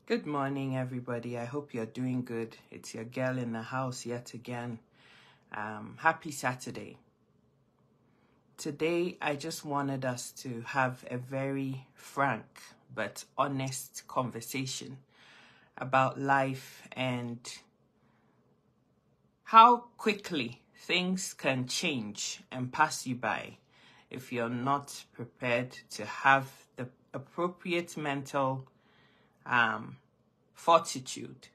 Good morning, everybody. I hope you're doing good. It's your girl in the house yet again. Happy Saturday. Today, I just wanted us to have a very frank but honest conversation about life and how quickly things can change and pass you by if you're not prepared to have the appropriate mental fortitude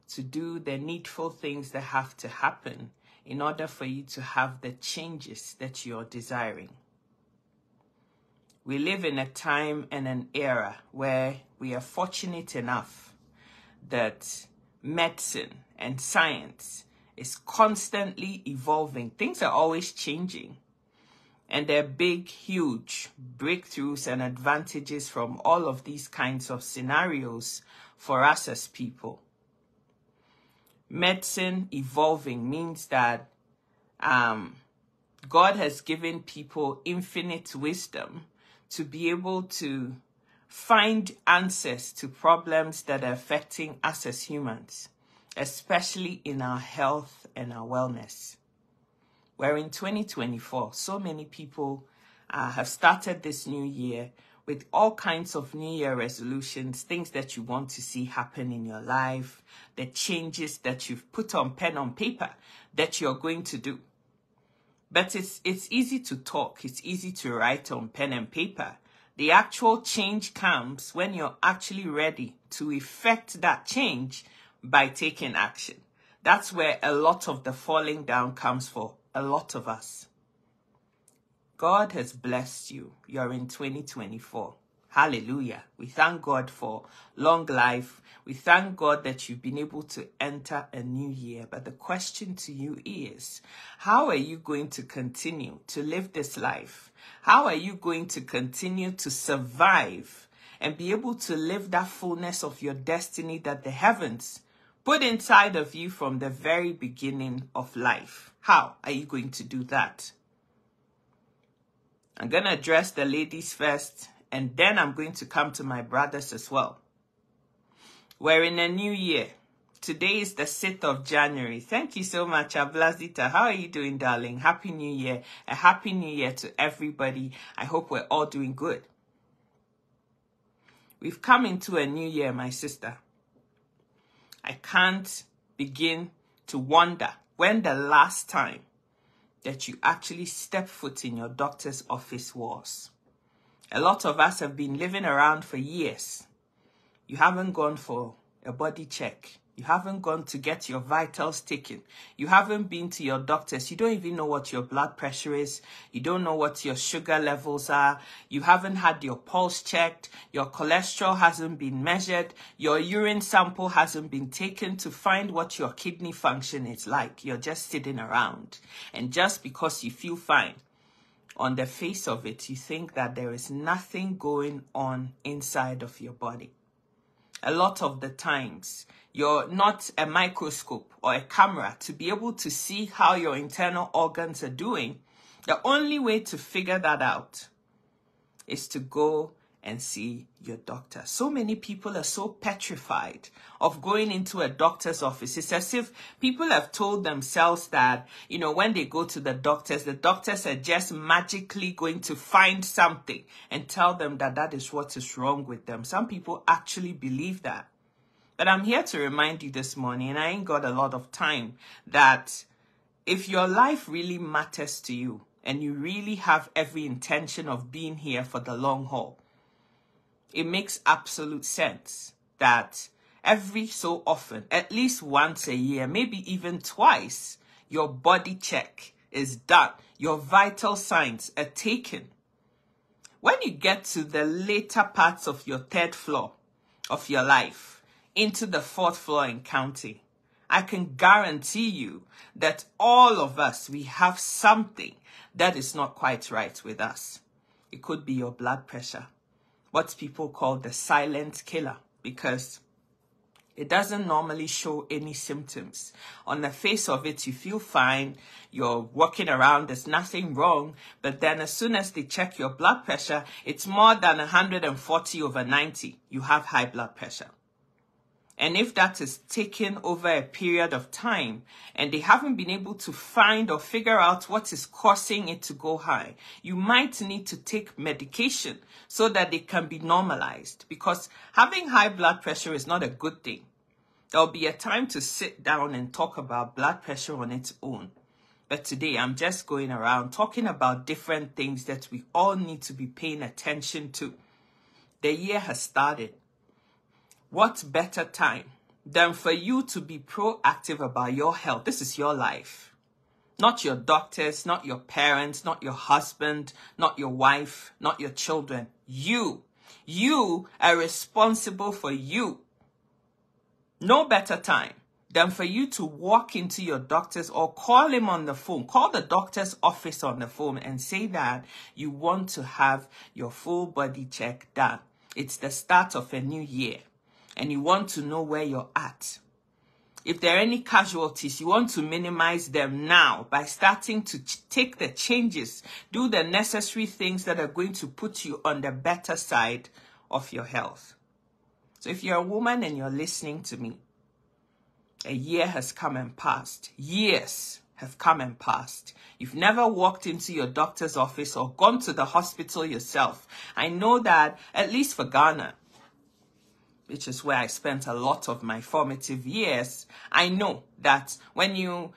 to do the needful things that have to happen in order for you to have the changes that you're desiring. We live in a time and an era where we are fortunate enough that medicine and science is constantly evolving. Things are always changing. And there are big, huge breakthroughs and advantages from all of these kinds of scenarios for us as people. Medicine evolving means that God has given people infinite wisdom to be able to find answers to problems that are affecting us as humans, especially in our health and our wellness. We're in 2024. So many people have started this new year with all kinds of New Year resolutions, things that you want to see happen in your life, the changes that you've put on pen on paper that you're going to do. But it's easy to talk. It's easy to write on pen and paper. The actual change comes when you're actually ready to effect that change by taking action. That's where a lot of the falling down comes for a lot of us. God has blessed you. You're in 2024. Hallelujah. We thank God for long life. We thank God that you've been able to enter a new year. But the question to you is, how are you going to continue to live this life? How are you going to continue to survive and be able to live that fullness of your destiny that the heavens put inside of you from the very beginning of life? How are you going to do that? I'm going to address the ladies first, and then I'm going to come to my brothers as well. We're in a new year. Today is the 6th of January. Thank you so much, Ablazita. How are you doing, darling? Happy New Year. A Happy New Year to everybody. I hope we're all doing good. We've come into a new year, my sister. I can't begin to wonder when the last time that you actually step foot in your doctor's office was. A lot of us have been living around for years. You haven't gone for a body check. You haven't gone to get your vitals taken. You haven't been to your doctors. You don't even know what your blood pressure is. You don't know what your sugar levels are. You haven't had your pulse checked. Your cholesterol hasn't been measured. Your urine sample hasn't been taken to find what your kidney function is like. You're just sitting around. And just because you feel fine, on the face of it, you think that there is nothing going on inside of your body. A lot of the times, you're not a microscope or a camera to be able to see how your internal organs are doing. The only way to figure that out is to go and see your doctor. So many people are so petrified of going into a doctor's office. It's as if people have told themselves that, when they go to the doctors are just magically going to find something and tell them that that is what is wrong with them. Some people actually believe that. But I'm here to remind you this morning, and I ain't got a lot of time, that if your life really matters to you and you really have every intention of being here for the long haul, it makes absolute sense that every so often, at least once a year, maybe even twice, your body check is done. Your vital signs are taken. When you get to the later parts of your 3rd floor of your life, into the 4th floor and counting, I can guarantee you that all of us, we have something that is not quite right with us. It could be your blood pressure, what people call the silent killer, because it doesn't normally show any symptoms. On the face of it, you feel fine, you're walking around, there's nothing wrong, but then as soon as they check your blood pressure, it's more than 140/90. You have high blood pressure. And if that is taken over a period of time and they haven't been able to find or figure out what is causing it to go high, you might need to take medication so that it can be normalized, because having high blood pressure is not a good thing. There'll be a time to sit down and talk about blood pressure on its own. But today I'm just going around talking about different things that we all need to be paying attention to. The year has started. What better time than for you to be proactive about your health? This is your life. Not your doctors, not your parents, not your husband, not your wife, not your children. You. You are responsible for you. No better time than for you to walk into your doctor's or call him on the phone. Call the doctor's office on the phone and say that you want to have your full body check done. It's the start of a new year, and you want to know where you're at. If there are any casualties, you want to minimize them now by starting to take the changes, do the necessary things that are going to put you on the better side of your health. So if you're a woman and you're listening to me, a year has come and passed. Years have come and passed. You've never walked into your doctor's office or gone to the hospital yourself. I know that, at least for Ghana, which is where I spent a lot of my formative years, I know that when you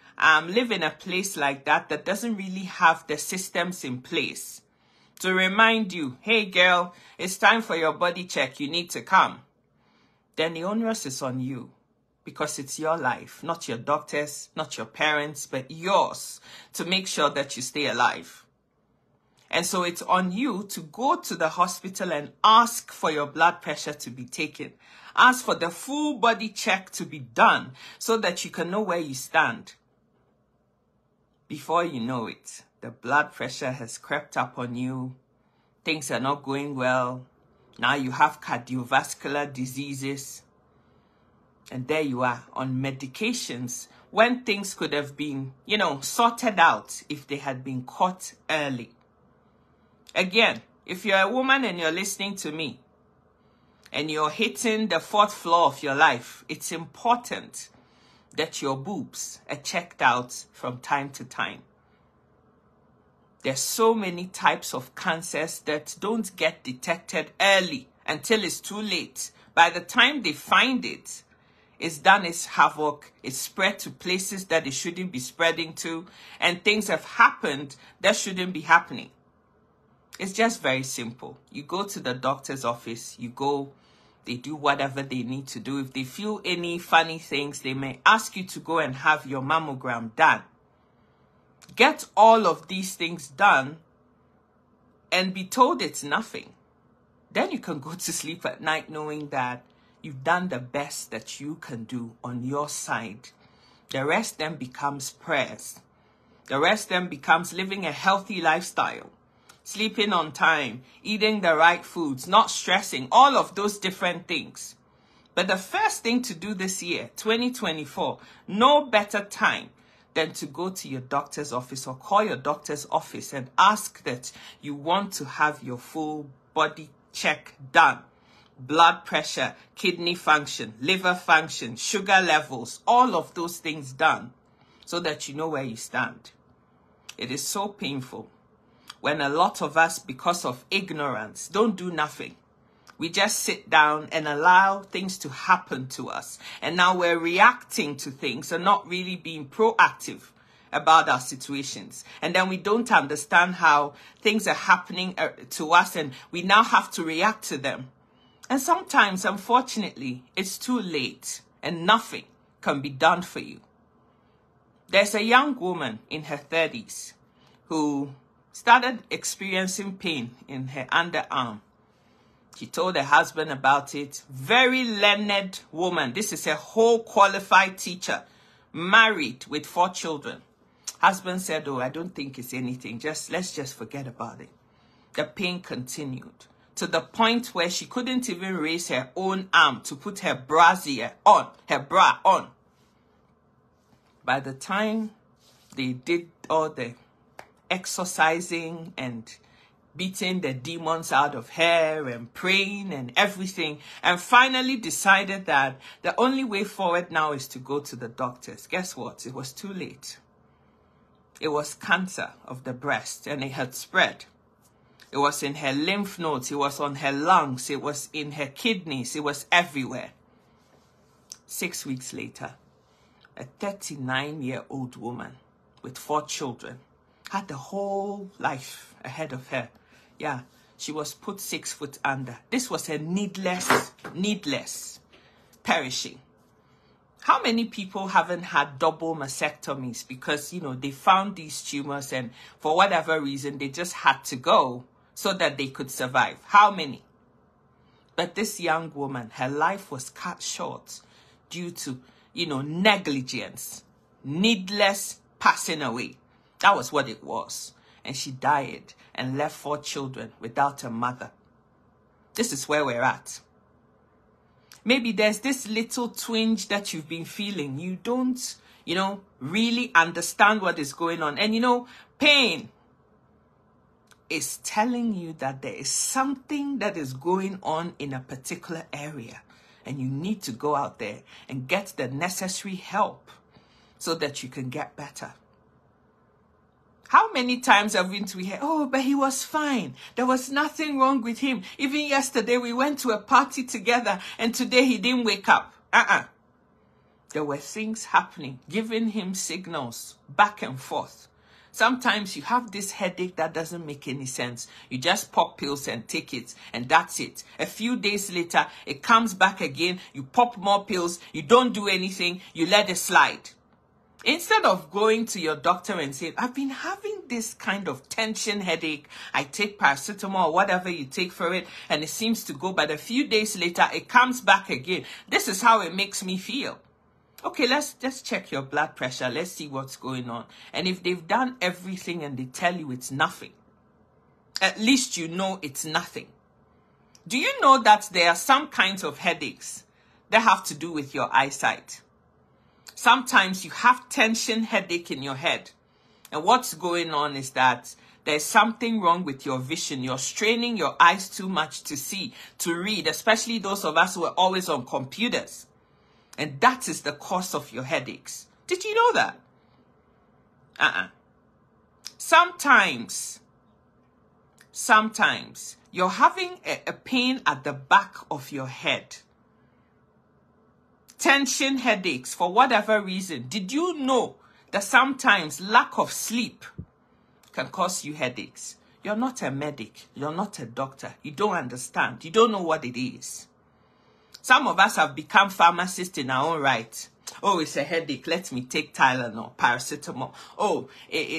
live in a place like that that doesn't really have the systems in place to remind you, hey girl, it's time for your body check, you need to come, then the onus is on you, because it's your life, not your doctor's, not your parents, but yours, to make sure that you stay alive. And so it's on you to go to the hospital and ask for your blood pressure to be taken. Ask for the full body check to be done so that you can know where you stand. Before you know it, the blood pressure has crept up on you. Things are not going well. Now you have cardiovascular diseases. And there you are on medications when things could have been, sorted out if they had been caught early. Again, if you're a woman and you're listening to me and you're hitting the 4th floor of your life, it's important that your boobs are checked out from time to time. There's so many types of cancers that don't get detected early until it's too late. By the time they find it, it's done its havoc, it's spread to places that it shouldn't be spreading to, and things have happened that shouldn't be happening. It's just very simple. You go to the doctor's office, they do whatever they need to do. If they feel any funny things, they may ask you to go and have your mammogram done. Get all of these things done and be told it's nothing. Then you can go to sleep at night knowing that you've done the best that you can do on your side. The rest then becomes prayers. The rest then becomes living a healthy lifestyle. Sleeping on time, eating the right foods, not stressing, all of those different things. But the first thing to do this year, 2024, no better time than to go to your doctor's office or call your doctor's office and ask that you want to have your full body check done. Blood pressure, kidney function, liver function, sugar levels, all of those things done so that you know where you stand. It is so painful when a lot of us, because of ignorance, don't do nothing. We just sit down and allow things to happen to us. And now we're reacting to things and not really being proactive about our situations. And then we don't understand how things are happening to us and we now have to react to them. And sometimes, unfortunately, it's too late and nothing can be done for you. There's a young woman in her 30s who started experiencing pain in her underarm. She told her husband about it. Very learned woman. This is a whole qualified teacher, married with 4 children. Husband said, I don't think it's anything. Let's just forget about it. The pain continued to the point where she couldn't even raise her own arm to put her brassiere on, her bra on. By the time they did all the exercising and beating the demons out of her and praying and everything, and finally decided that the only way forward now is to go to the doctors. Guess what? It was too late. It was cancer of the breast, and it had spread. It was in her lymph nodes, it was on her lungs, it was in her kidneys, it was everywhere. 6 weeks later, a 39-year-old woman with 4 children had the whole life ahead of her. Yeah, she was put 6 foot under. This was a needless perishing. How many people haven't had double mastectomies because, they found these tumors and for whatever reason, they just had to go so that they could survive? How many? But this young woman, her life was cut short due to, negligence, needless passing away. That was what it was. And she died and left 4 children without a mother. This is where we're at. Maybe there's this little twinge that you've been feeling. You don't, really understand what is going on. And, pain is telling you that there is something that is going on in a particular area. And you need to go out there and get the necessary help so that you can get better. How many times have we heard, oh, but he was fine. There was nothing wrong with him. Even yesterday we went to a party together and today he didn't wake up. There were things happening, giving him signals back and forth. Sometimes you have this headache that doesn't make any sense. You just pop pills and take it, and that's it. A few days later, it comes back again. You pop more pills. You don't do anything. You let it slide. Instead of going to your doctor and saying, I've been having this kind of tension headache. I take paracetamol or whatever you take for it, and it seems to go. But a few days later, it comes back again. This is how it makes me feel. Okay, let's just check your blood pressure. Let's see what's going on. And if they've done everything and they tell you it's nothing, at least you know it's nothing. Do you know that there are some kinds of headaches that have to do with your eyesight? Sometimes you have tension headache in your head. And what's going on is that there's something wrong with your vision. You're straining your eyes too much to see, to read, especially those of us who are always on computers. And that is the cause of your headaches. Did you know that? Sometimes you're having a pain at the back of your head. Tension headaches for whatever reason. Did you know that sometimes lack of sleep can cause you headaches? You're not a medic. You're not a doctor. You don't understand. You don't know what it is. Some of us have become pharmacists in our own right. Oh, it's a headache. Let me take Tylenol, paracetamol. Oh,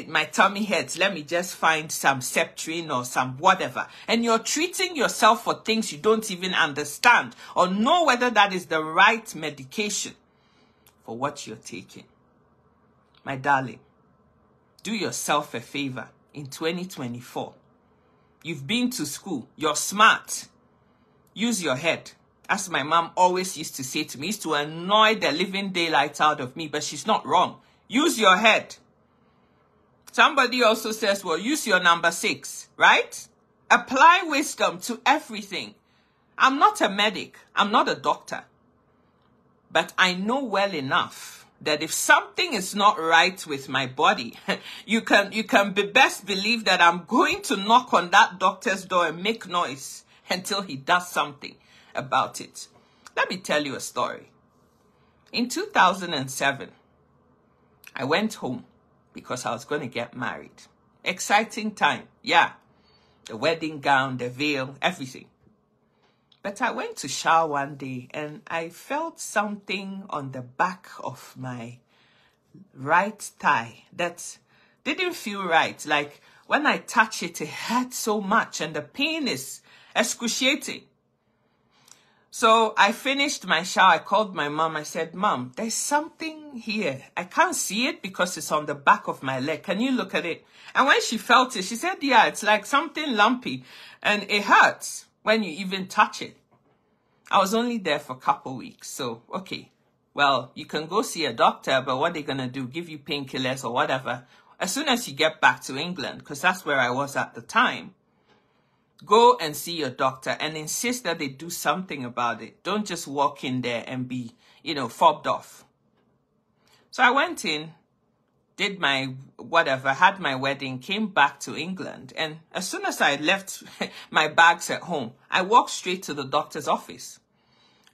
my tummy hurts. Let me just find some Septrin or some whatever. And you're treating yourself for things you don't even understand or know whether that is the right medication for what you're taking. My darling, do yourself a favor in 2024. You've been to school. You're smart. Use your head. As my mom always used to say to me, used to annoy the living daylights out of me, but she's not wrong. Use your head. Somebody also says, well, use your number 6, right? Apply wisdom to everything. I'm not a medic. I'm not a doctor. But I know well enough that if something is not right with my body, you can best believe that I'm going to knock on that doctor's door and make noise until he does something about it. Let me tell you a story. In 2007, I went home because I was going to get married. Exciting time. Yeah. The wedding gown, the veil, everything. But I went to shower one day and I felt something on the back of my right thigh that didn't feel right. Like when I touch it, it hurt so much and the pain is excruciating. So I finished my shower. I called my mom. I said, Mom, there's something here. I can't see it because it's on the back of my leg. Can you look at it? And when she felt it, she said, yeah, it's like something lumpy and it hurts when you even touch it. I was only there for a couple weeks. So, okay, well, you can go see a doctor, but what they're going to do, give you painkillers or whatever, as soon as you get back to England, because that's where I was at the time. Go and see your doctor and insist that they do something about it. Don't just walk in there and be, fobbed off. So I went in, did my whatever, had my wedding, came back to England. And as soon as I left my bags at home, I walked straight to the doctor's office.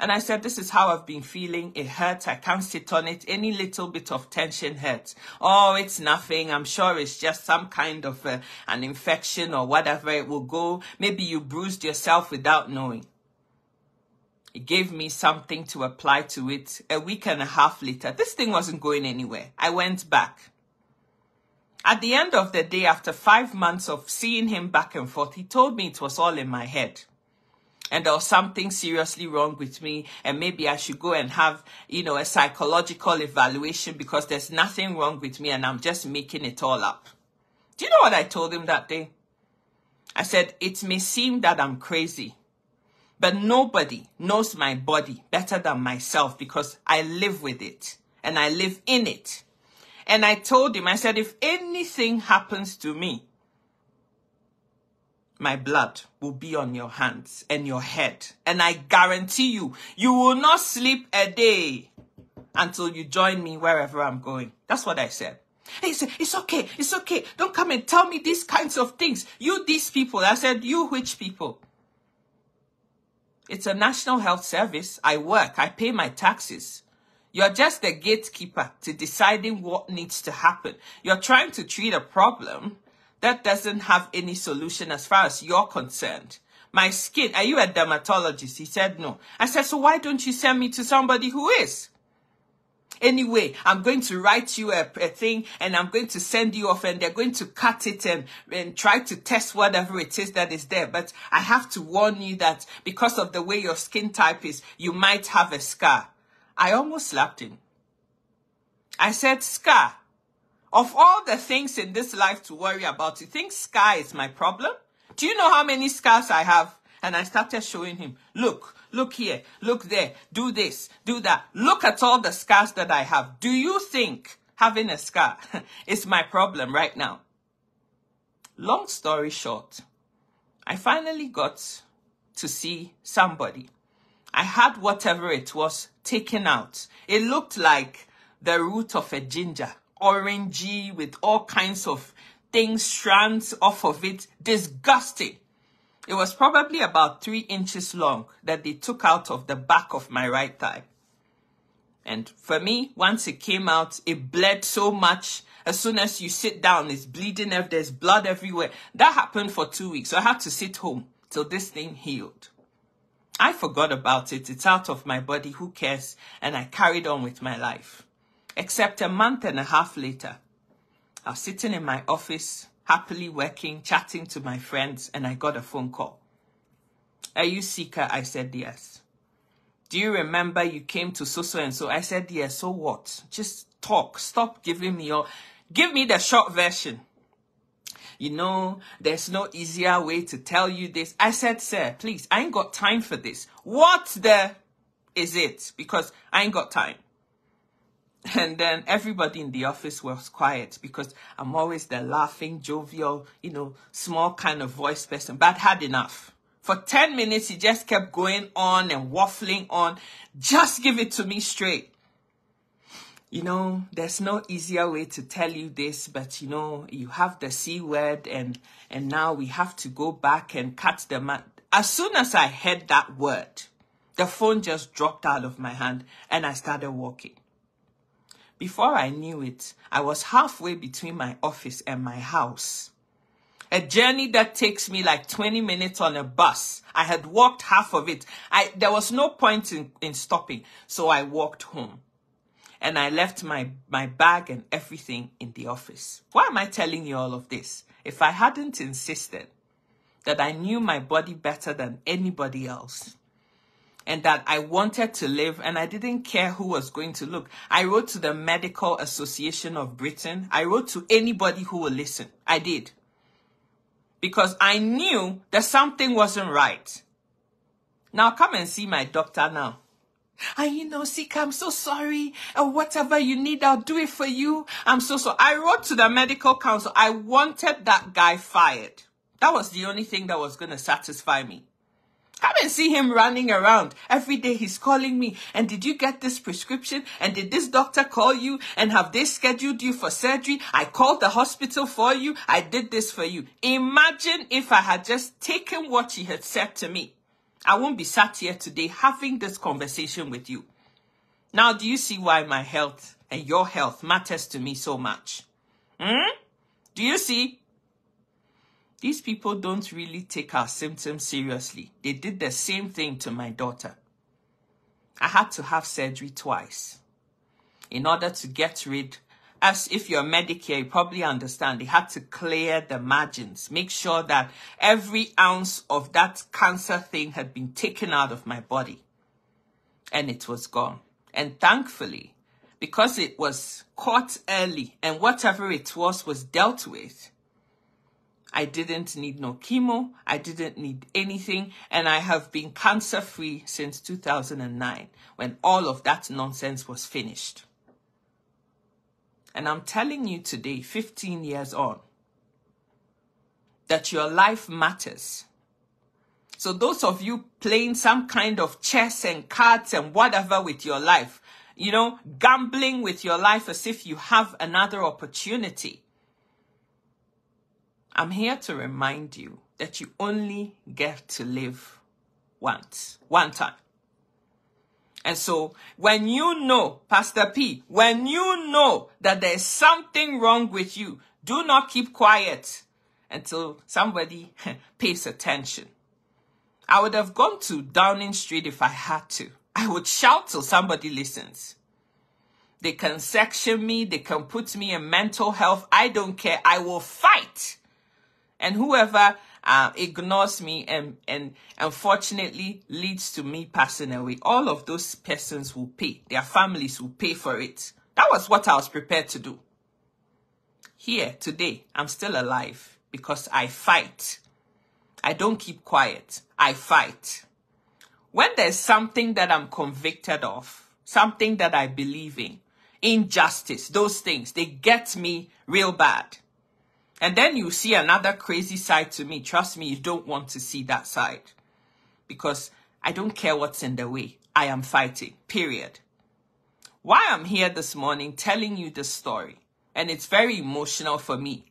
And I said, this is how I've been feeling. It hurts. I can't sit on it. Any little bit of tension hurts. Oh, it's nothing. I'm sure it's just some kind of an infection or whatever. It will go. Maybe you bruised yourself without knowing. He gave me something to apply to it. A week and a half later, this thing wasn't going anywhere. I went back. At the end of the day, after 5 months of seeing him back and forth, he told me it was all in my head. And there was something seriously wrong with me, and maybe I should go and have, a psychological evaluation because there's nothing wrong with me and I'm just making it all up. Do you know what I told him that day? I said, it may seem that I'm crazy, but nobody knows my body better than myself because I live with it and I live in it. And I told him, I said, if anything happens to me, my blood will be on your hands and your head. And I guarantee you, you will not sleep a day until you join me wherever I'm going. That's what I said. He said, it's okay, it's okay. Don't come and tell me these kinds of things. You, these people. I said, you, which people? It's a national health service. I work. I pay my taxes. You're just the gatekeeper to deciding what needs to happen. You're trying to treat a problem that doesn't have any solution as far as you're concerned. My skin, are you a dermatologist? He said no. I said, so why don't you send me to somebody who is? Anyway, I'm going to write you a thing and I'm going to send you off and they're going to cut it and try to test whatever it is that is there. But I have to warn you that because of the way your skin type is, you might have a scar. I almost slapped him. I said, scar? Of all the things in this life to worry about, you think scar is my problem? Do you know how many scars I have? And I started showing him, look here, look there, do this, do that. Look at all the scars that I have. Do you think having a scar is my problem right now? Long story short, I finally got to see somebody. I had whatever it was taken out. It looked like the root of a ginger. Orangey with all kinds of things, strands off of it. Disgusting. It was probably about 3 inches long that they took out of the back of my right thigh. And for me, once it came out, it bled so much. As soon as you sit down, it's bleeding. There's blood everywhere. That happened for 2 weeks. So I had to sit home till this thing healed. I forgot about it. It's out of my body. Who cares? And I carried on with my life. Except a month and a half later, I was sitting in my office, happily working, chatting to my friends, and I got a phone call. Are you Sika? I said, yes. Do you remember you came to so and so? I said, yes. So what? Just talk. Stop giving me give me the short version. There's no easier way to tell you this. I said, sir, please, I ain't got time for this. What is it? Because I ain't got time. And then everybody in the office was quiet because I'm always the laughing, jovial, small kind of voice person. But I'd had enough. For 10 minutes, he just kept going on and waffling on. Just give it to me straight. There's no easier way to tell you this, but you have the C word and now we have to go back and cut the man. As soon as I heard that word, the phone just dropped out of my hand and I started walking. Before I knew it, I was halfway between my office and my house. A journey that takes me like 20 minutes on a bus. I had walked half of it. There was no point in stopping, so I walked home. And I left my bag and everything in the office. Why am I telling you all of this? If I hadn't insisted that I knew my body better than anybody else, and that I wanted to live and I didn't care who was going to look. I wrote to the Medical Association of Britain. I wrote to anybody who would listen. I did. Because I knew that something wasn't right. Now come and see my doctor now. Sika, I'm so sorry. Whatever you need, I'll do it for you. I'm so sorry. I wrote to the medical council. I wanted that guy fired. That was the only thing that was going to satisfy me. Come and see him running around. Every day he's calling me. And did you get this prescription? And did this doctor call you? And have they scheduled you for surgery? I called the hospital for you. I did this for you. Imagine if I had just taken what he had said to me. I won't be sat here today having this conversation with you. Now, do you see why my health and your health matters to me so much? Do you see? These people don't really take our symptoms seriously. They did the same thing to my daughter. I had to have surgery twice in order to get rid. As if you're Medicare, you probably understand. They had to clear the margins, make sure that every ounce of that cancer thing had been taken out of my body. And it was gone. And thankfully, because it was caught early and whatever it was dealt with, I didn't need no chemo. I didn't need anything. And I have been cancer-free since 2009, when all of that nonsense was finished. And I'm telling you today, 15 years on, that your life matters. So those of you playing some kind of chess and cards and whatever with your life, you know, gambling with your life as if you have another opportunity, I'm here to remind you that you only get to live once, one time. And so when you know, Pastor P, when you know that there's something wrong with you, do not keep quiet until somebody pays attention. I would have gone to Downing Street if I had to. I would shout till somebody listens. They can section me. They can put me in mental health. I don't care. I will fight. And whoever ignores me and unfortunately leads to me passing away, all of those persons will pay. Their families will pay for it. That was what I was prepared to do. Here, today, I'm still alive because I fight. I don't keep quiet. I fight. When there's something that I'm convicted of, something that I believe in, injustice, those things, they get me real bad. And then you see another crazy side to me. Trust me, you don't want to see that side. Because I don't care what's in the way. I am fighting, period. Why I'm here this morning telling you this story, and it's very emotional for me,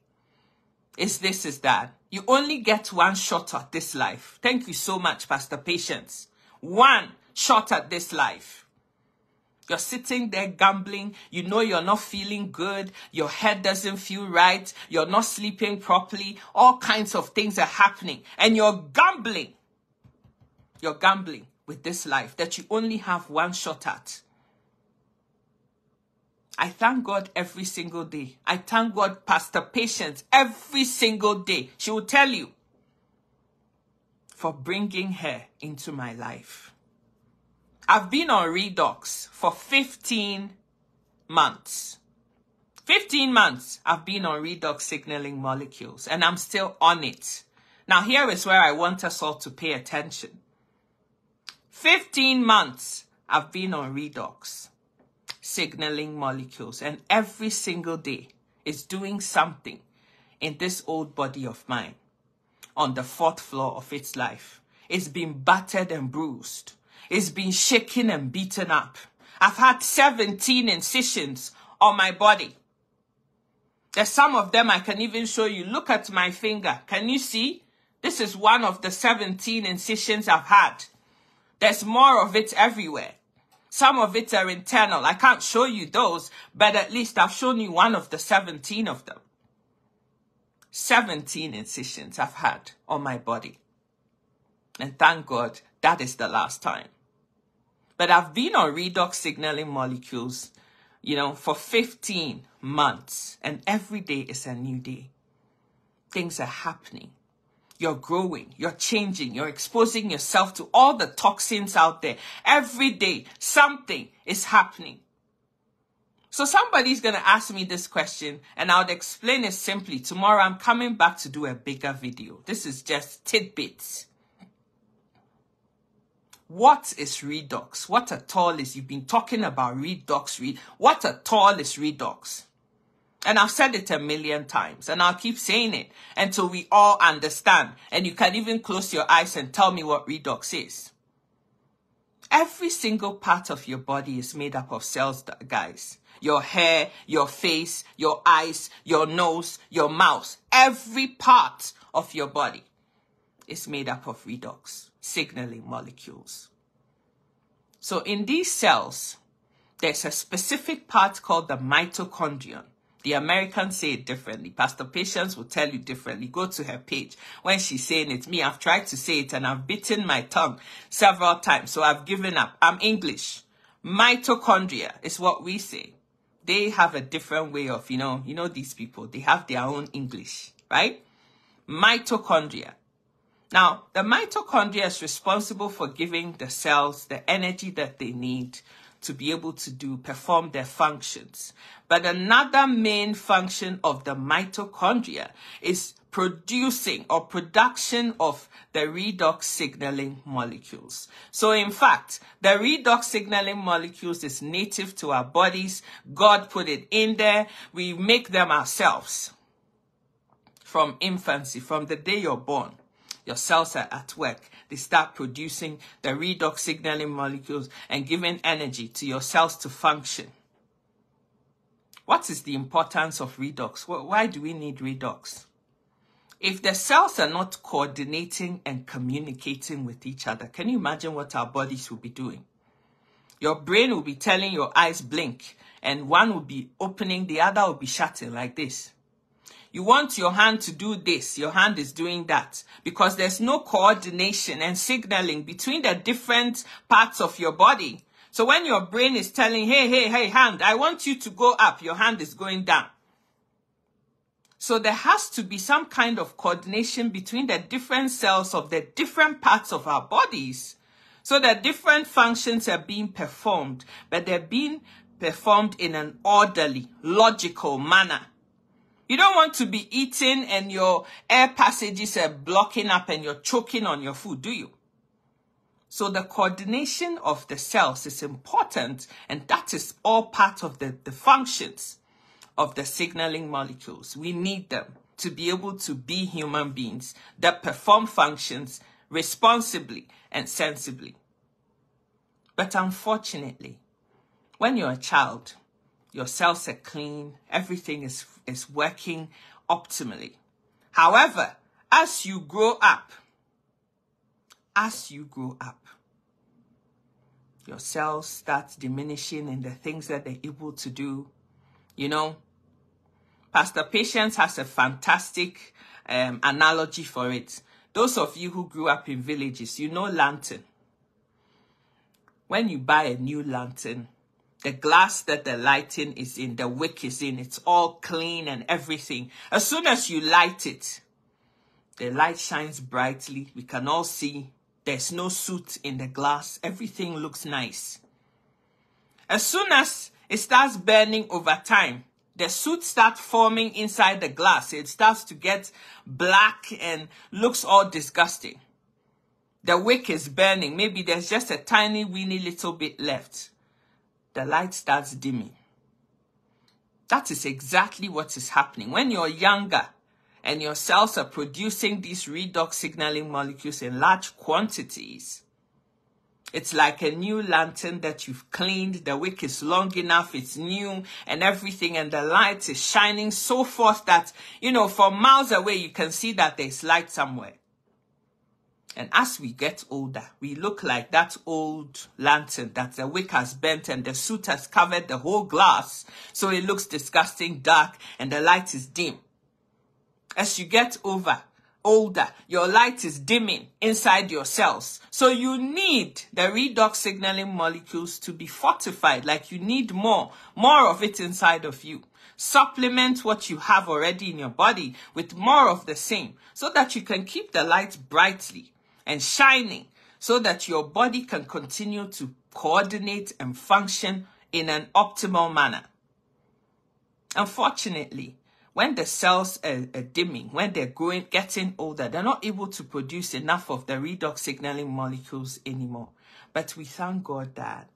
is that. You only get one shot at this life. Thank you so much, Pastor Patience. One shot at this life. You're sitting there gambling. You know you're not feeling good. Your head doesn't feel right. You're not sleeping properly. All kinds of things are happening. And you're gambling. You're gambling with this life that you only have one shot at. I thank God every single day. I thank God, Pastor Patience, every single day. She will tell you, for bringing her into my life. I've been on Redox for 15 months. 15 months I've been on Redox signaling molecules, and I'm still on it. Now here is where I want us all to pay attention. 15 months I've been on Redox signaling molecules, and every single day is doing something in this old body of mine on the 4th floor of its life. It's been battered and bruised. It's been shaken and beaten up. I've had 17 incisions on my body. There's some of them I can even show you. Look at my finger. Can you see? This is one of the 17 incisions I've had. There's more of it everywhere. Some of it are internal. I can't show you those, but at least I've shown you one of the 17 of them. 17 incisions I've had on my body. And thank God that is the last time. But I've been on Redox signaling molecules, for 15 months. And every day is a new day. Things are happening. You're growing, you're changing, you're exposing yourself to all the toxins out there. Every day, something is happening. So somebody's going to ask me this question, and I would explain it simply. Tomorrow, I'm coming back to do a bigger video. This is just tidbits. What is Redox? What at all is, you've been talking about Redox, what at all is Redox? And I've said it 1,000,000 times, and I'll keep saying it until we all understand. And you can even close your eyes and tell me what redox is. Every single part of your body is made up of cells, guys. Your hair, your face, your eyes, your nose, your mouth. Every part of your body is made up of redox signaling molecules. So in these cells, there's a specific part called the mitochondrion. The Americans say it differently. Pastor Patience will tell you differently. Go to her page. When she's saying it, me, I've tried to say it and I've bitten my tongue several times. So I've given up. I'm English. Mitochondria is what we say. They have a different way of, you know these people. They have their own English, right? Mitochondria. Now, the mitochondria is responsible for giving the cells the energy that they need to be able to perform their functions. But another main function of the mitochondria is producing or production of the redox signaling molecules. So in fact, the redox signaling molecules is native to our bodies. God put it in there. We make them ourselves from infancy, from the day you're born. Your cells are at work. They start producing the redox signaling molecules and giving energy to your cells to function. What is the importance of redox? Why do we need redox? If the cells are not coordinating and communicating with each other, can you imagine what our bodies will be doing? Your brain will be telling your eyes blink, and one will be opening, the other will be shutting like this. You want your hand to do this, your hand is doing that, because there's no coordination and signaling between the different parts of your body. So when your brain is telling, hey, hand, I want you to go up, your hand is going down. So there has to be some kind of coordination between the different cells of the different parts of our bodies, so that different functions are being performed, but they're being performed in an orderly, logical manner. You don't want to be eating and your air passages are blocking up and you're choking on your food, do you? So the coordination of the cells is important, and that is all part of the functions of the signaling molecules. We need them to be able to be human beings that perform functions responsibly and sensibly. But unfortunately, when you're a child, your cells are clean, everything is working optimally. However, as you grow up, your cells start diminishing in the things that they're able to do. You know, Pastor Patience has a fantastic analogy for it. Those of you who grew up in villages, you know lantern. When you buy a new lantern, the glass that the lighting is in, the wick is in, it's all clean and everything. As soon as you light it, the light shines brightly. We can all see there's no soot in the glass. Everything looks nice. As soon as it starts burning over time, the soot starts forming inside the glass. It starts to get black and looks all disgusting. The wick is burning. Maybe there's just a tiny, weeny little bit left. The light starts dimming. That is exactly what is happening. When you're younger and your cells are producing these redox signaling molecules in large quantities, it's like a new lantern that you've cleaned. The wick is long enough, it's new and everything, and the light is shining so forth that, from miles away you can see that there's light somewhere. And as we get older, we look like that old lantern that the wick has bent and the soot has covered the whole glass, so it looks disgusting dark and the light is dim. As you get older, your light is dimming inside your cells. So you need the redox signaling molecules to be fortified, like you need more of it inside of you. Supplement what you have already in your body with more of the same, so that you can keep the light brightly and shining, so that your body can continue to coordinate and function in an optimal manner. Unfortunately, when the cells are dimming, when they're getting older, they're not able to produce enough of the redox signaling molecules anymore. But we thank God that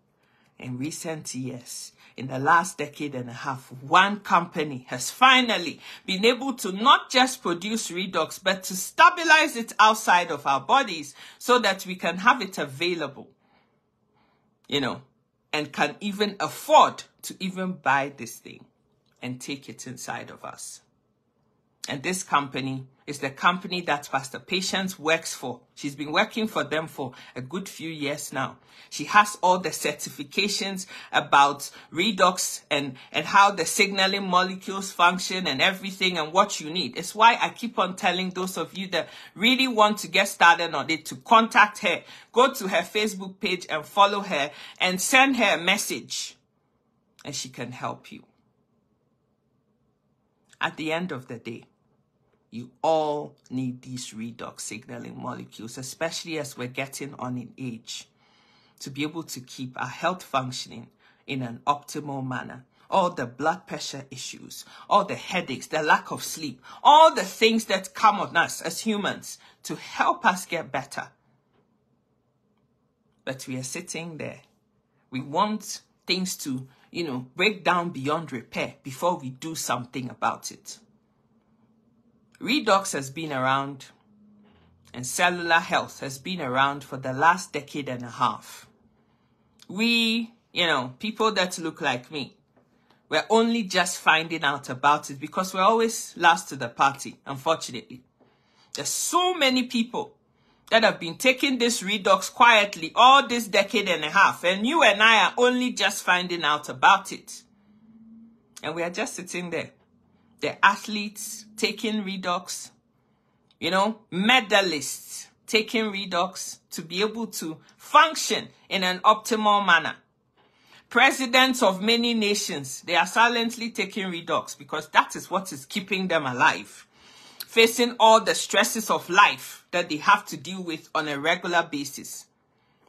in recent years, in the last decade and a half, one company has finally been able to not just produce Redox, but to stabilize it outside of our bodies so that we can have it available, and can even afford to even buy this thing and take it inside of us. And this company is the company that Pastor Patience works for. She's been working for them for a good few years now. She has all the certifications about Redox and how the signaling molecules function and everything and what you need. It's why I keep on telling those of you that really want to get started on it to contact her. Go to her Facebook page and follow her and send her a message, and she can help you. At the end of the day, you all need these Redox signaling molecules, especially as we're getting on in age, to be able to keep our health functioning in an optimal manner. All the blood pressure issues, all the headaches, the lack of sleep, all the things that come on us as humans to help us get better. But we are sitting there. We want things to, break down beyond repair before we do something about it. Redox has been around, and cellular health has been around for the last decade and a half. We, people that look like me, we're only just finding out about it because we're always last to the party, unfortunately. There's so many people that have been taking this Redox quietly all this decade and a half, and you and I are only just finding out about it. And we are just sitting there. The athletes taking Redox, medalists taking Redox to be able to function in an optimal manner. Presidents of many nations, they are silently taking Redox because that is what is keeping them alive, facing all the stresses of life that they have to deal with on a regular basis.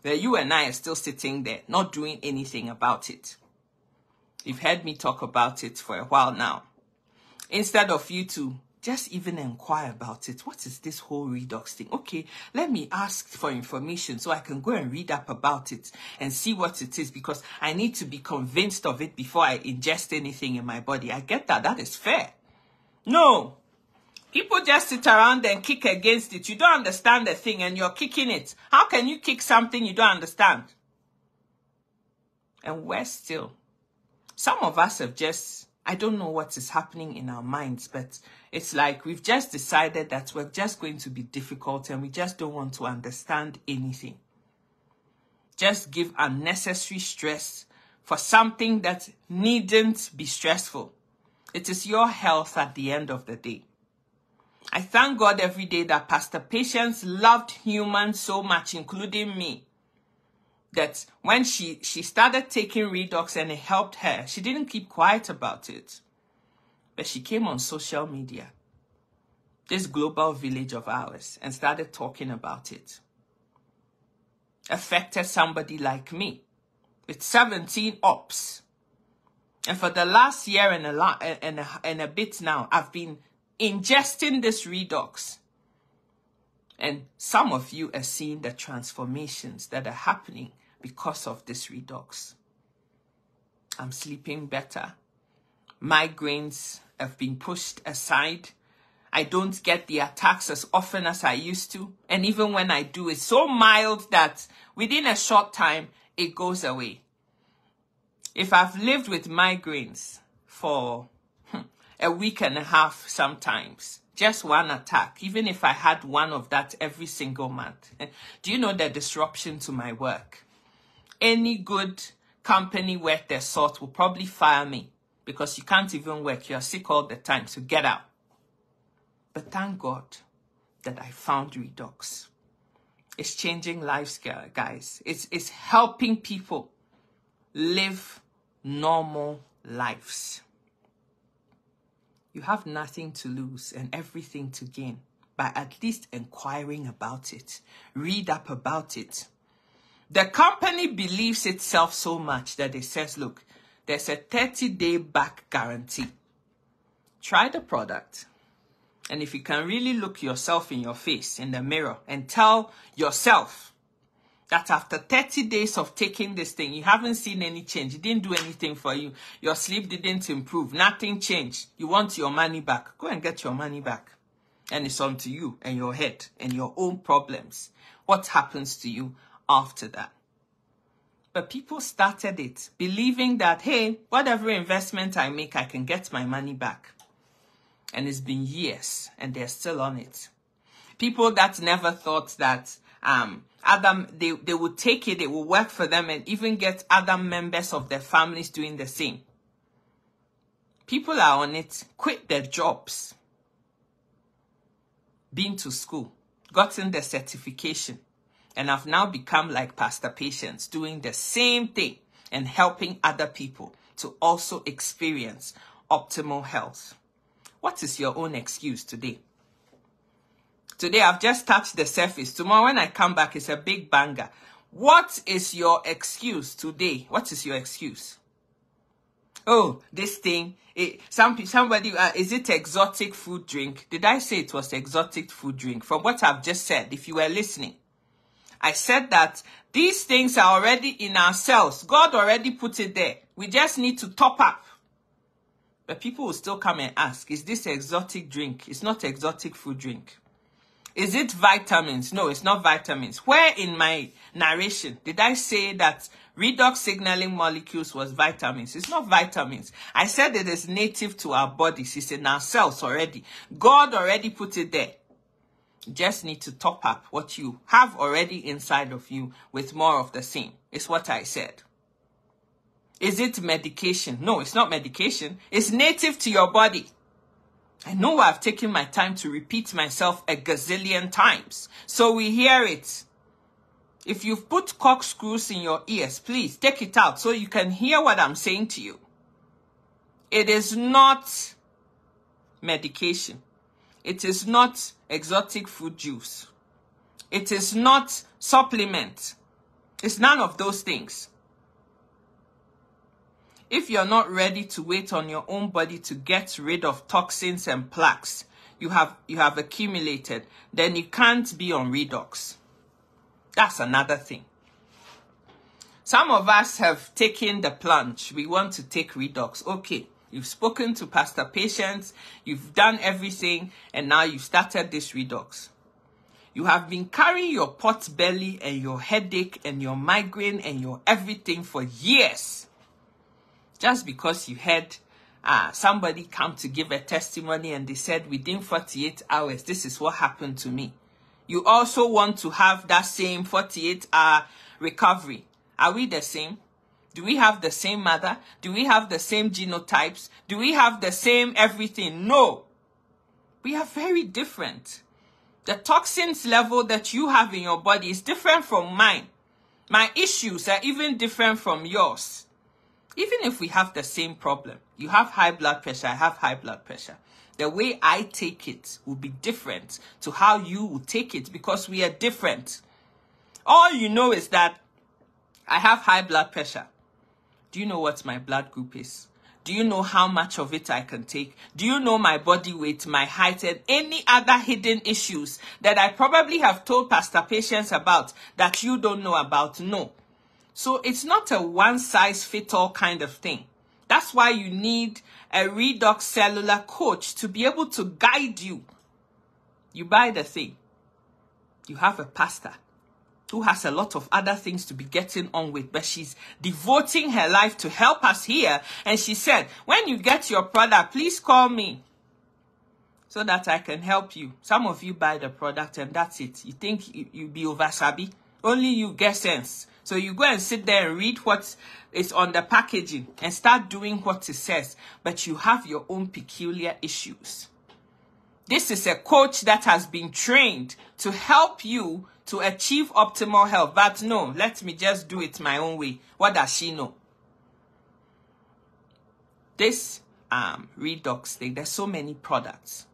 But you and I are still sitting there, not doing anything about it. You've heard me talk about it for a while now. Instead of you to just even inquire about it, what is this whole Redox thing? Okay, let me ask for information so I can go and read up about it and see what it is, because I need to be convinced of it before I ingest anything in my body. I get that. That is fair. No. People just sit around and kick against it. You don't understand the thing and you're kicking it. How can you kick something you don't understand? And worse still, some of us have just, I don't know what is happening in our minds, but it's like we've just decided that we're just going to be difficult and we just don't want to understand anything. Just give unnecessary stress for something that needn't be stressful. It is your health at the end of the day. I thank God every day that Pastor Patience loved humans so much, including me, that when she started taking Redox and it helped her, she didn't keep quiet about it. But she came on social media, this global village of ours, and started talking about it. Affected somebody like me with 17 ops. And for the last year and a bit now, I've been ingesting this Redox. And some of you are seeing the transformations that are happening because of this Redox. I'm sleeping better. Migraines have been pushed aside. I don't get the attacks as often as I used to. And even when I do, it's so mild that within a short time, it goes away. If I've lived with migraines for a week and a half sometimes, just one attack, even if I had one of that every single month, do you know the disruption to my work? Any good company worth their salt will probably fire me because you can't even work. You're sick all the time, so get out. But thank God that I found Redox. It's changing lives, guys. It's helping people live normal lives. You have nothing to lose and everything to gain by at least inquiring about it. Read up about it. The company believes itself so much that it says, look, there's a 30-day back guarantee. Try the product. And if you can really look yourself in your face in the mirror and tell yourself that after 30 days of taking this thing, you haven't seen any change. It didn't do anything for you. Your sleep didn't improve. Nothing changed. You want your money back. Go and get your money back. And it's on to you and your head and your own problems. What happens to you after that? But people started it believing that, hey, whatever investment I make, I can get my money back. And it's been years and they're still on it. People that never thought that they would take it, it will work for them, and even get other members of their families doing the same. People are on it, quit their jobs, been to school, gotten the certification, and have now become like Pastor Patience, doing the same thing and helping other people to also experience optimal health. What is your own excuse today? Today, I've just touched the surface. Tomorrow, when I come back, it's a big banger. What is your excuse today? What is your excuse? Oh, this thing. Somebody, is it exotic food drink? Did I say it was exotic food drink? From what I've just said, if you were listening, I said that these things are already in our cells. God already put it there. We just need to top up. But people will still come and ask, is this exotic drink? It's not exotic food drink. Is it vitamins? No, it's not vitamins. Where in my narration did I say that redox signaling molecules was vitamins? It's not vitamins. I said it is native to our bodies. It's in our cells already. God already put it there. You just need to top up what you have already inside of you with more of the same. It's what I said. Is it medication? No, it's not medication. It's native to your body. I know I've taken my time to repeat myself a gazillion times, so we hear it. If you've put corkscrews in your ears, please take it out so you can hear what I'm saying to you. It is not medication. It is not exotic food juice. It is not supplement. It's none of those things. If you're not ready to wait on your own body to get rid of toxins and plaques you have accumulated, then you can't be on redox. That's another thing. Some of us have taken the plunge. We want to take redox. Okay, you've spoken to Pastor Patience, you've done everything, and now you've started this redox. You have been carrying your pot belly and your headache and your migraine and your everything for years. Just because you had somebody come to give a testimony and they said within 48 hours, this is what happened to me. You also want to have that same 48-hour recovery. Are we the same? Do we have the same mother? Do we have the same genotypes? Do we have the same everything? No. We are very different. The toxins level that you have in your body is different from mine. My issues are even different from yours. Even if we have the same problem, you have high blood pressure, I have high blood pressure. The way I take it will be different to how you will take it because we are different. All you know is that I have high blood pressure. Do you know what my blood group is? Do you know how much of it I can take? Do you know my body weight, my height, and any other hidden issues that I probably have told Pastor Patience about that you don't know about? No. So it's not a one-size-fits-all kind of thing. That's why you need a redox cellular coach to be able to guide you. You buy the thing. You have a pastor who has a lot of other things to be getting on with, but she's devoting her life to help us here. And she said, when you get your product, please call me so that I can help you. Some of you buy the product and that's it. You think you be over sabi. Only you get sense. So you go and sit there and read what is on the packaging and start doing what it says. But you have your own peculiar issues. This is a coach that has been trained to help you to achieve optimal health. But no, let me just do it my own way. What does she know? This redox thing, there's so many products.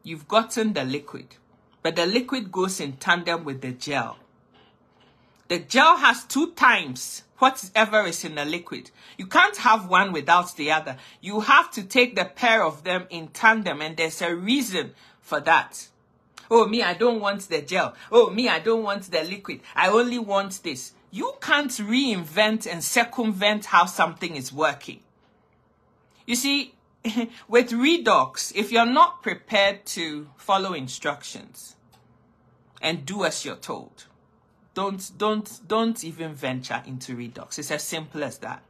You've gotten the liquid, but the liquid goes in tandem with the gel. The gel has 2 times whatever is in the liquid. You can't have one without the other. You have to take the pair of them in tandem, and there's a reason for that. Oh, me, I don't want the gel. Oh, me, I don't want the liquid. I only want this. You can't reinvent and circumvent how something is working. You see, with redox, if you're not prepared to follow instructions and do as you're told, don't even venture into redox. It's as simple as that.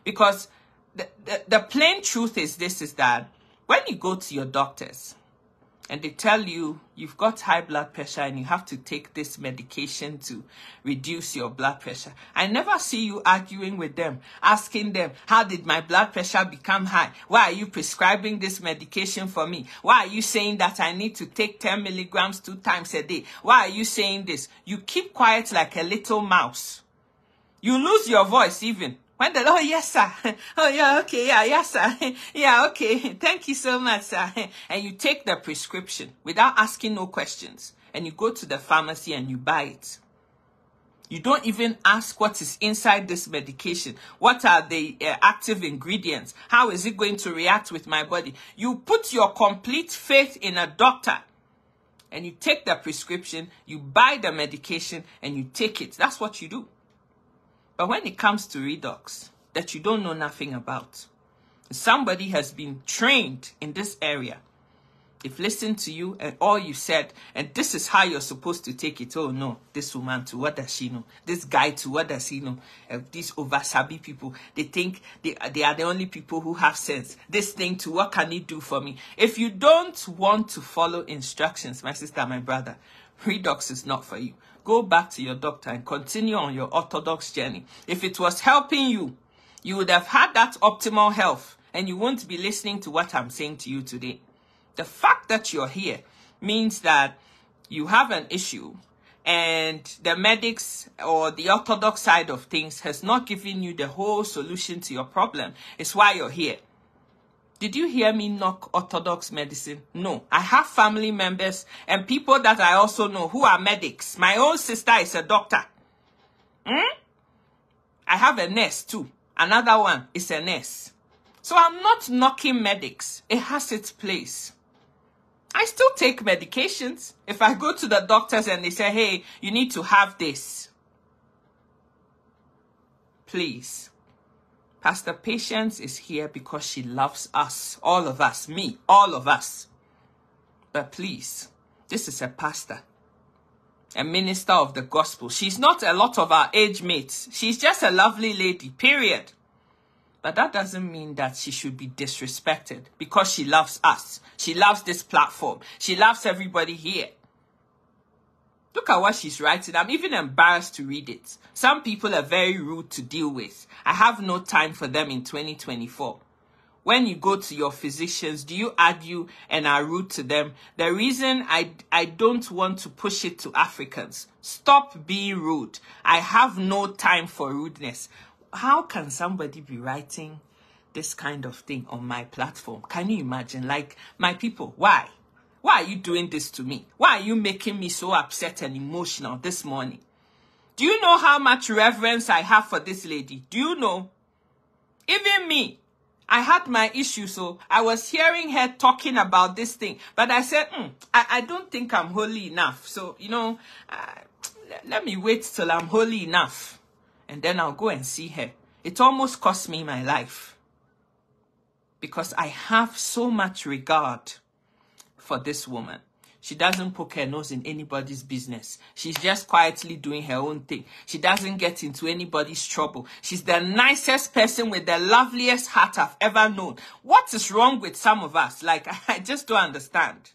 Because the plain truth is this, is that when you go to your doctors and they tell you you've got high blood pressure and you have to take this medication to reduce your blood pressure, I never see you arguing with them, asking them, how did my blood pressure become high? Why are you prescribing this medication for me? Why are you saying that I need to take 10 milligrams 2 times a day? Why are you saying this? You keep quiet like a little mouse. You lose your voice even. When the, oh, yes, sir. Oh, yeah, okay, yeah, yes, sir. Yeah, okay. Thank you so much, sir. And you take the prescription without asking no questions. And you go to the pharmacy and you buy it. You don't even ask what is inside this medication. What are the active ingredients? How is it going to react with my body? You put your complete faith in a doctor. And you take the prescription, you buy the medication, and you take it. That's what you do. But when it comes to redox, that you don't know nothing about, somebody has been trained in this area. They've listened to you and all you said, and this is how you're supposed to take it. Oh no, this woman too, what does she know? This guy too, what does he know? These over-sabi people, they think they are the only people who have sense. This thing too, what can he do for me? If you don't want to follow instructions, my sister, my brother, redox is not for you. Go back to your doctor and continue on your orthodox journey. If it was helping you, you would have had that optimal health and you won't be listening to what I'm saying to you today. The fact that you're here means that you have an issue and the medics or the orthodox side of things has not given you the whole solution to your problem. It's why you're here. Did you hear me knock orthodox medicine? No. I have family members and people that I also know who are medics. My own sister is a doctor. I have a nurse too. Another one is a nurse. So I'm not knocking medics. It has its place. I still take medications. If I go to the doctors and they say, hey, you need to have this. Please. Pastor Patience is here because she loves us, all of us, me, all of us. But please, this is a pastor, a minister of the gospel. She's not a lot of our age mates. She's just a lovely lady, period. But that doesn't mean that she should be disrespected because she loves us. She loves this platform. She loves everybody here. Look at what she's writing. I'm even embarrassed to read it. Some people are very rude to deal with. I have no time for them in 2024. When you go to your physicians, do you argue and are rude to them? The reason I don't want to push it to Africans. Stop being rude. I have no time for rudeness. How can somebody be writing this kind of thing on my platform? Can you imagine? Like, my people, why? Why are you doing this to me? Why are you making me so upset and emotional this morning? Do you know how much reverence I have for this lady? Do you know? Even me, I had my issue, so I was hearing her talking about this thing. But I said, I don't think I'm holy enough. So, let me wait till I'm holy enough. And then I'll go and see her. It almost cost me my life. Because I have so much regard for this woman. She doesn't poke her nose in anybody's business. She's just quietly doing her own thing. She doesn't get into anybody's trouble. She's the nicest person with the loveliest heart I've ever known. What is wrong with some of us? Like, I just don't understand.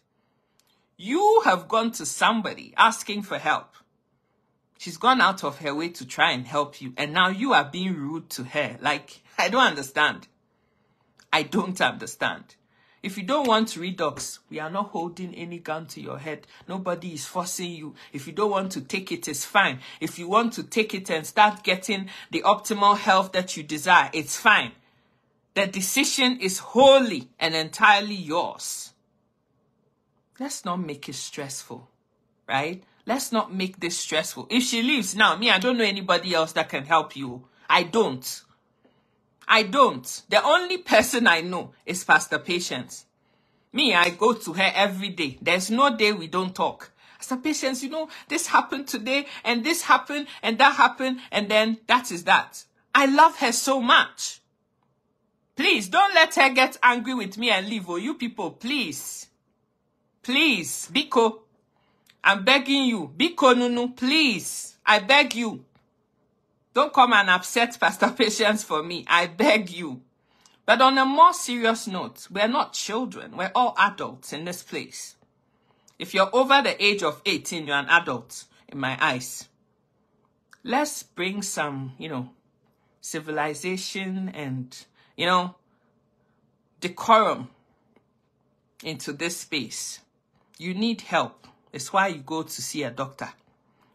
You have gone to somebody asking for help. She's gone out of her way to try and help you. And now you are being rude to her. Like, I don't understand. I don't understand. If you don't want redox, we are not holding any gun to your head. Nobody is forcing you. If you don't want to take it, it's fine. If you want to take it and start getting the optimal health that you desire, it's fine. The decision is wholly and entirely yours. Let's not make it stressful, right? Let's not make this stressful. If she leaves now, me, I don't know anybody else that can help you. I don't. The only person I know is Pastor Patience. Me, I go to her every day. There's no day we don't talk. Pastor Patience, you know, this happened today, and this happened, and that happened, and then that is that. I love her so much. Please, don't let her get angry with me and leave. Oh, you people, please. Please, Biko. I'm begging you. Biko Nunu, please. I beg you. Don't come and upset Pastor Patience for me. I beg you. But on a more serious note, we're not children. We're all adults in this place. If you're over the age of 18, you're an adult in my eyes. Let's bring some, civilization and, decorum into this space. You need help. It's why you go to see a doctor.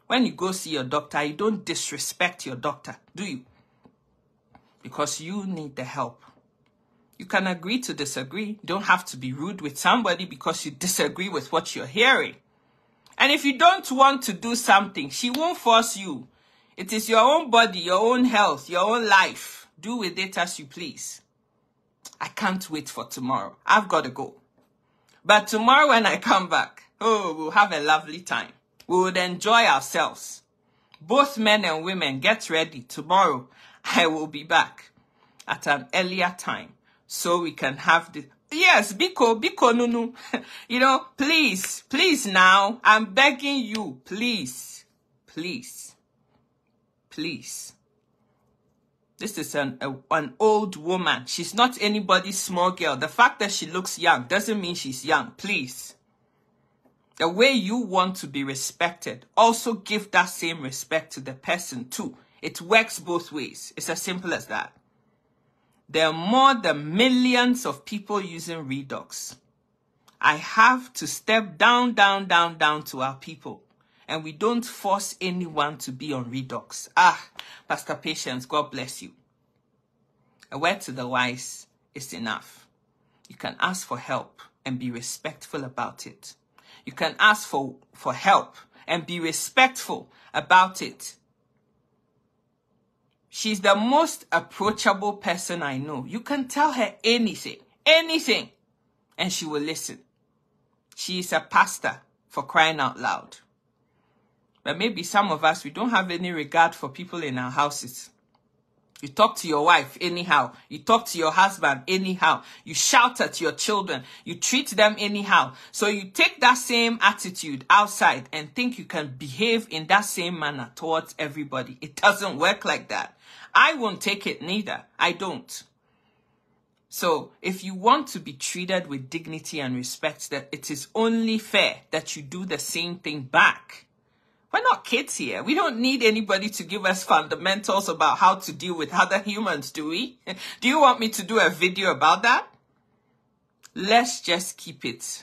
When you go see your doctor, you don't disrespect your doctor, do you? Because you need the help. You can agree to disagree. You don't have to be rude with somebody because you disagree with what you're hearing. And if you don't want to do something, she won't force you. It is your own body, your own health, your own life. Do with it as you please. I can't wait for tomorrow. I've got to go. But tomorrow when I come back, we'll have a lovely time. We would enjoy ourselves. Both men and women, get ready. Tomorrow, I will be back at an earlier time so we can have the... Yes, Biko Nunu. Please now. I'm begging you. Please. This is an old woman. She's not anybody's small girl. The fact that she looks young doesn't mean she's young. Please. The way you want to be respected, also give that same respect to the person too. It works both ways. It's as simple as that. There are more than millions of people using Redox. I have to step down to our people. And we don't force anyone to be on Redox. Pastor Patience, God bless you. A word to the wise is enough. You can ask for help and be respectful about it. You can ask for help and be respectful about it. She's the most approachable person I know. You can tell her anything, and she will listen. She is a pastor, for crying out loud. But maybe some of us, we don't have any regard for people in our houses. You talk to your wife anyhow. You talk to your husband anyhow. You shout at your children. You treat them anyhow. So you take that same attitude outside and think you can behave in that same manner towards everybody. It doesn't work like that. I won't take it neither. I don't. So if you want to be treated with dignity and respect, that it is only fair that you do the same thing back. We're not kids here. We don't need anybody to give us fundamentals about how to deal with other humans, do we? Do you want me to do a video about that? Let's just keep it,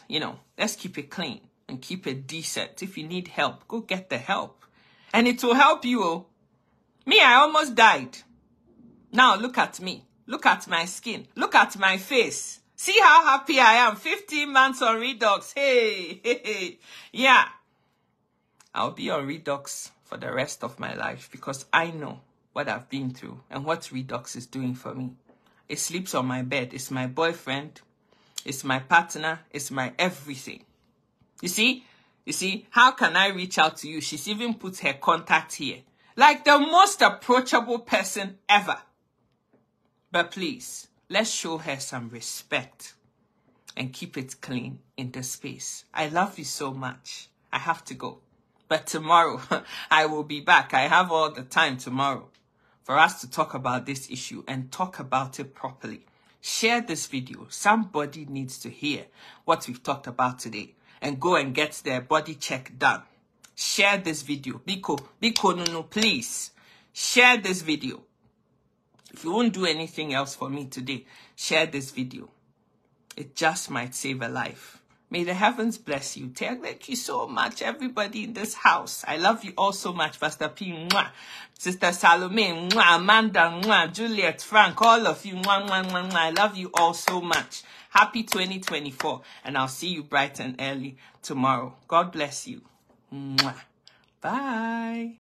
let's keep it clean and keep it decent. If you need help, go get the help. And it will help you. Me, I almost died. Now look at me. Look at my skin. Look at my face. See how happy I am. 15 months on Redox. Hey. Yeah. I'll be on Redox for the rest of my life because I know what I've been through and what Redox is doing for me. It sleeps on my bed. It's my boyfriend. It's my partner. It's my everything. You see, how can I reach out to you? She's even put her contact here. Like the most approachable person ever. But please, let's show her some respect and keep it clean in this space. I love you so much. I have to go. But tomorrow, I will be back. I have all the time tomorrow for us to talk about this issue and talk about it properly. Share this video. Somebody needs to hear what we've talked about today and go and get their body check done. Share this video. Biko Nunu, please. Share this video. If you won't do anything else for me today, share this video. It just might save a life. May the heavens bless you. Thank you so much, everybody in this house. I love you all so much. Pastor P, mwah. Sister Salome, mwah. Amanda, mwah. Juliet, Frank, all of you. Mwah, mwah, mwah, mwah. I love you all so much. Happy 2024. And I'll see you bright and early tomorrow. God bless you. Mwah. Bye.